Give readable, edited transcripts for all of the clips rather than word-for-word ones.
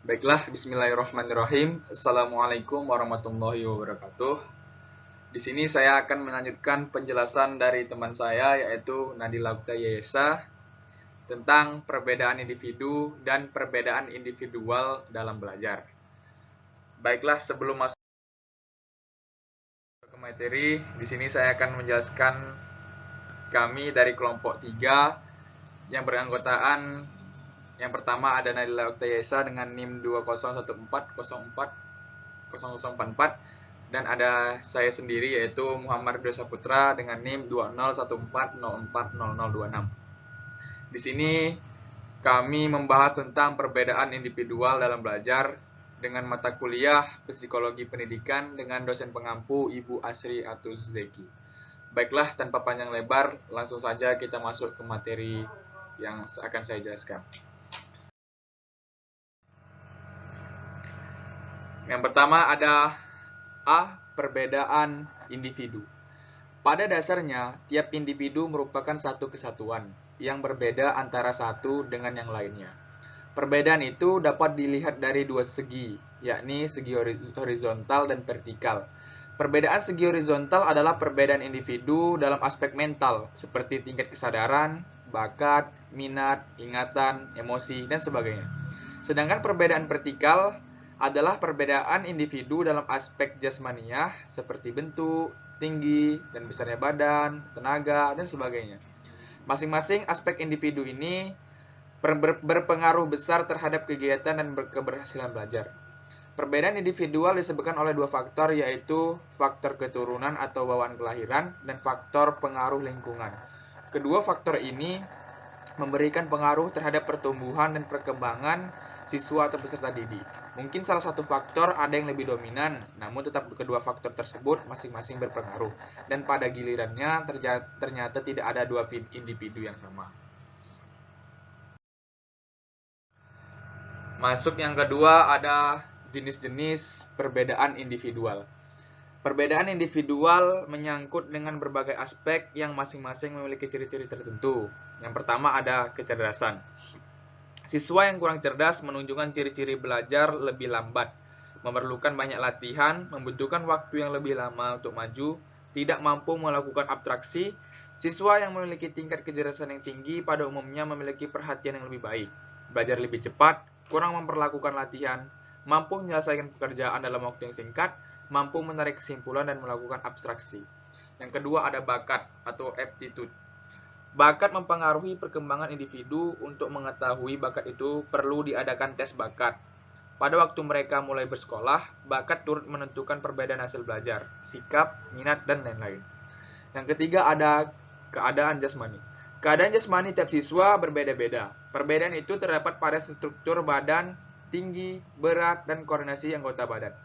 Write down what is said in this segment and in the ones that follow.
Baiklah, bismillahirrahmanirrahim. Assalamualaikum warahmatullahi wabarakatuh. Di sini saya akan melanjutkan penjelasan dari teman saya yaitu Nadila Uktayesa tentang perbedaan individu dan perbedaan individual dalam belajar. Baiklah, sebelum masuk ke materi, di sini saya akan menjelaskan kami dari kelompok 3 yang beranggotaan yang pertama ada Nadila Uktayesa dengan NIM 201404044 dan ada saya sendiri yaitu Muhammad Ridho Saputra dengan NIM 20140404026. Di sini kami membahas tentang perbedaan individual dalam belajar dengan mata kuliah Psikologi Pendidikan dengan dosen pengampu Ibu Asri Atus Zeki. Baiklah, tanpa panjang lebar, langsung saja kita masuk ke materi yang akan saya jelaskan. Yang pertama ada A. Perbedaan individu. Pada dasarnya, tiap individu merupakan satu kesatuan yang berbeda antara satu dengan yang lainnya. Perbedaan itu dapat dilihat dari dua segi, yakni segi horizontal dan vertikal. Perbedaan segi horizontal adalah perbedaan individu dalam aspek mental, seperti tingkat kesadaran, bakat, minat, ingatan, emosi, dan sebagainya. Sedangkan perbedaan vertikal adalah perbedaan individu dalam aspek jasmaniah, seperti bentuk, tinggi, dan besarnya badan, tenaga, dan sebagainya. Masing-masing aspek individu ini berpengaruh besar terhadap kegiatan dan keberhasilan belajar. Perbedaan individual disebabkan oleh dua faktor, yaitu faktor keturunan atau bawaan kelahiran dan faktor pengaruh lingkungan. Kedua faktor ini memberikan pengaruh terhadap pertumbuhan dan perkembangan siswa atau peserta didik. Mungkin salah satu faktor ada yang lebih dominan, namun tetap kedua faktor tersebut masing-masing berpengaruh. Dan pada gilirannya ternyata tidak ada dua individu yang sama. Masuk yang kedua ada jenis-jenis perbedaan individual. Perbedaan individual menyangkut dengan berbagai aspek yang masing-masing memiliki ciri-ciri tertentu. Yang pertama ada kecerdasan. Siswa yang kurang cerdas menunjukkan ciri-ciri belajar lebih lambat, memerlukan banyak latihan, membutuhkan waktu yang lebih lama untuk maju, tidak mampu melakukan abstraksi. Siswa yang memiliki tingkat kecerdasan yang tinggi pada umumnya memiliki perhatian yang lebih baik, belajar lebih cepat, kurang memperlakukan latihan, mampu menyelesaikan pekerjaan dalam waktu yang singkat, mampu menarik kesimpulan dan melakukan abstraksi. Yang kedua ada bakat atau aptitude. Bakat mempengaruhi perkembangan individu. Untuk mengetahui bakat itu perlu diadakan tes bakat. Pada waktu mereka mulai bersekolah, bakat turut menentukan perbedaan hasil belajar, sikap, minat, dan lain-lain. Yang ketiga ada keadaan jasmani. Keadaan jasmani tiap siswa berbeda-beda. Perbedaan itu terdapat pada struktur badan, tinggi, berat, dan koordinasi anggota badan.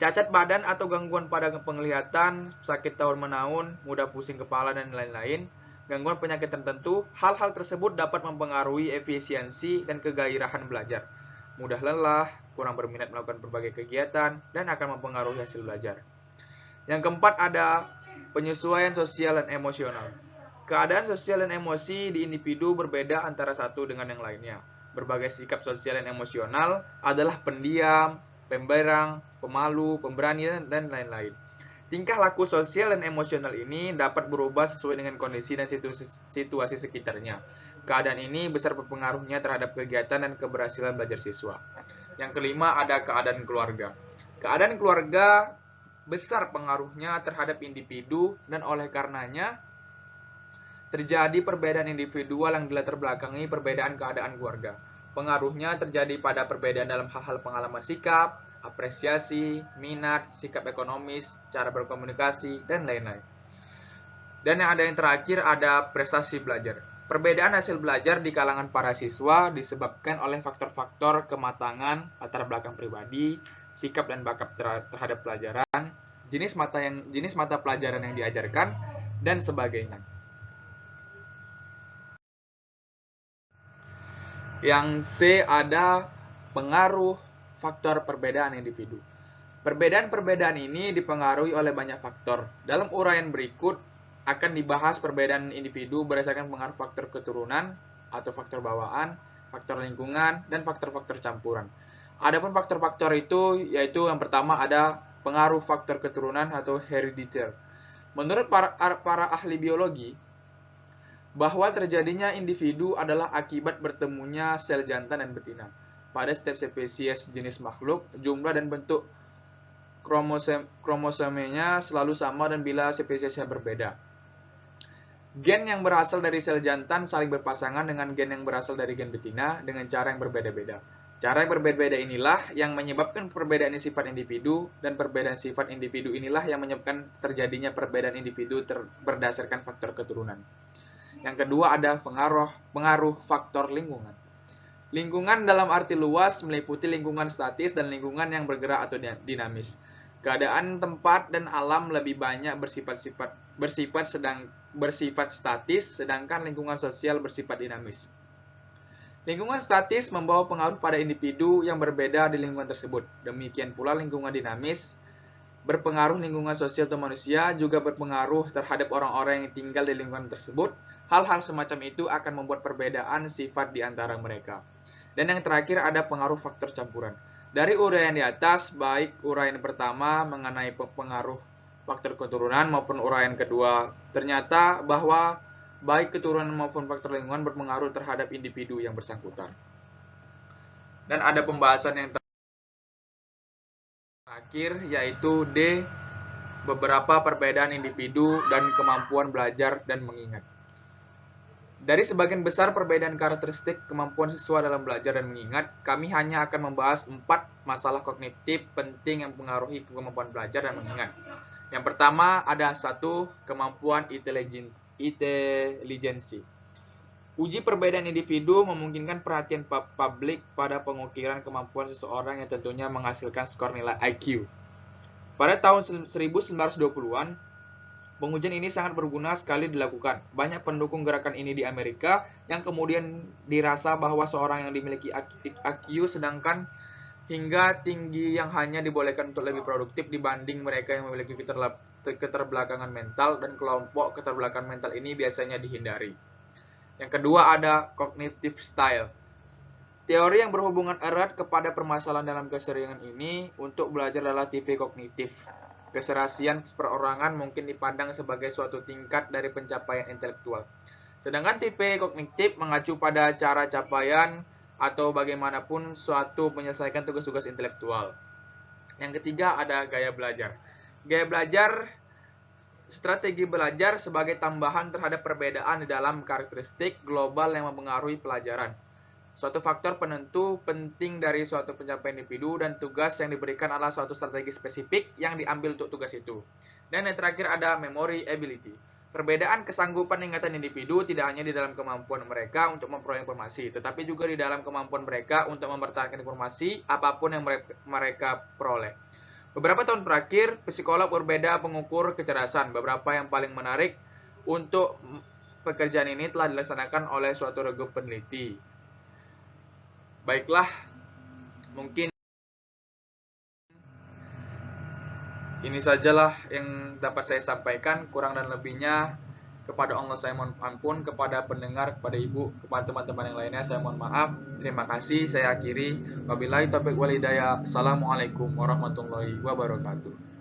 Cacat badan atau gangguan pada penglihatan, sakit tahun-menahun, mudah pusing kepala, dan lain-lain, gangguan penyakit tertentu, hal-hal tersebut dapat mempengaruhi efisiensi dan kegairahan belajar. Mudah lelah, kurang berminat melakukan berbagai kegiatan, dan akan mempengaruhi hasil belajar. Yang keempat ada penyesuaian sosial dan emosional. Keadaan sosial dan emosi di individu berbeda antara satu dengan yang lainnya. Berbagai sikap sosial dan emosional adalah pendiam, pemberang, pemalu, pemberani, dan lain-lain. Tingkah laku sosial dan emosional ini dapat berubah sesuai dengan kondisi dan situasi sekitarnya. Keadaan ini besar berpengaruhnya terhadap kegiatan dan keberhasilan belajar siswa. Yang kelima ada keadaan keluarga. Keadaan keluarga besar pengaruhnya terhadap individu dan oleh karenanya terjadi perbedaan individual yang dilatar belakangi perbedaan keadaan keluarga. Pengaruhnya terjadi pada perbedaan dalam hal-hal pengalaman sikap, apresiasi, minat, sikap ekonomis, cara berkomunikasi, dan lain-lain. Dan yang ada yang terakhir ada prestasi belajar. Perbedaan hasil belajar di kalangan para siswa disebabkan oleh faktor-faktor kematangan, latar belakang pribadi, sikap dan bakat terhadap pelajaran, jenis mata pelajaran yang diajarkan, dan sebagainya. Yang C ada pengaruh faktor perbedaan individu. Perbedaan-perbedaan ini dipengaruhi oleh banyak faktor. Dalam uraian berikut akan dibahas perbedaan individu berdasarkan pengaruh faktor keturunan atau faktor bawaan, faktor lingkungan, dan faktor-faktor campuran. Adapun faktor-faktor itu yaitu yang pertama ada pengaruh faktor keturunan atau herediter. Menurut para ahli biologi, bahwa terjadinya individu adalah akibat bertemunya sel jantan dan betina. Pada setiap spesies jenis makhluk, jumlah dan bentuk kromosomenya selalu sama dan bila spesiesnya berbeda. Gen yang berasal dari sel jantan saling berpasangan dengan gen yang berasal dari gen betina dengan cara yang berbeda-beda. Cara yang berbeda-beda inilah yang menyebabkan perbedaan sifat individu, dan perbedaan sifat individu inilah yang menyebabkan terjadinya perbedaan individu berdasarkan faktor keturunan. Yang kedua ada pengaruh faktor lingkungan. Lingkungan dalam arti luas meliputi lingkungan statis dan lingkungan yang bergerak atau dinamis. Keadaan tempat dan alam lebih banyak bersifat statis, sedangkan lingkungan sosial bersifat dinamis. Lingkungan statis membawa pengaruh pada individu yang berbeda di lingkungan tersebut. Demikian pula lingkungan dinamis berpengaruh. Lingkungan sosial atau manusia juga berpengaruh terhadap orang-orang yang tinggal di lingkungan tersebut. Hal-hal semacam itu akan membuat perbedaan sifat di antara mereka. Dan yang terakhir ada pengaruh faktor campuran. Dari uraian di atas, baik uraian pertama mengenai pengaruh faktor keturunan maupun uraian kedua, ternyata bahwa baik keturunan maupun faktor lingkungan berpengaruh terhadap individu yang bersangkutan. Dan ada pembahasan yang terakhir yaitu D, beberapa perbedaan individu dan kemampuan belajar dan mengingat. Dari sebagian besar perbedaan karakteristik kemampuan siswa dalam belajar dan mengingat, kami hanya akan membahas 4 masalah kognitif penting yang mempengaruhi kemampuan belajar dan mengingat. Yang pertama ada 1, kemampuan intelijensi. Uji perbedaan individu memungkinkan perhatian publik pada pengukiran kemampuan seseorang yang tentunya menghasilkan skor nilai IQ. Pada tahun 1920-an, pengujian ini sangat berguna sekali dilakukan. Banyak pendukung gerakan ini di Amerika yang kemudian dirasa bahwa seorang yang dimiliki IQ sedangkan hingga tinggi yang hanya dibolehkan untuk lebih produktif dibanding mereka yang memiliki keterbelakangan mental, dan kelompok keterbelakangan mental ini biasanya dihindari. Yang kedua ada cognitive style. Teori yang berhubungan erat kepada permasalahan dalam keseringan ini untuk belajar adalah tipe kognitif. Keserasian perorangan mungkin dipandang sebagai suatu tingkat dari pencapaian intelektual. Sedangkan tipe kognitif mengacu pada cara capaian atau bagaimanapun suatu menyelesaikan tugas-tugas intelektual. Yang ketiga ada gaya belajar. Gaya belajar, strategi belajar sebagai tambahan terhadap perbedaan di dalam karakteristik global yang mempengaruhi pelajaran. Suatu faktor penentu penting dari suatu pencapaian individu dan tugas yang diberikan adalah suatu strategi spesifik yang diambil untuk tugas itu. Dan yang terakhir ada memory ability. Perbedaan kesanggupan ingatan individu tidak hanya di dalam kemampuan mereka untuk memperoleh informasi, tetapi juga di dalam kemampuan mereka untuk mempertahankan informasi apapun yang mereka peroleh. Beberapa tahun terakhir, psikolog berbeda mengukur kecerdasan. Beberapa yang paling menarik untuk pekerjaan ini telah dilaksanakan oleh suatu regu peneliti. Baiklah, mungkin ini sajalah yang dapat saya sampaikan. Kurang dan lebihnya kepada Allah saya mohon ampun, kepada pendengar, kepada ibu, kepada teman-teman yang lainnya saya mohon maaf. Terima kasih, saya akhiri. Wabillahi taufiq wal hidayah. Assalamualaikum warahmatullahi wabarakatuh.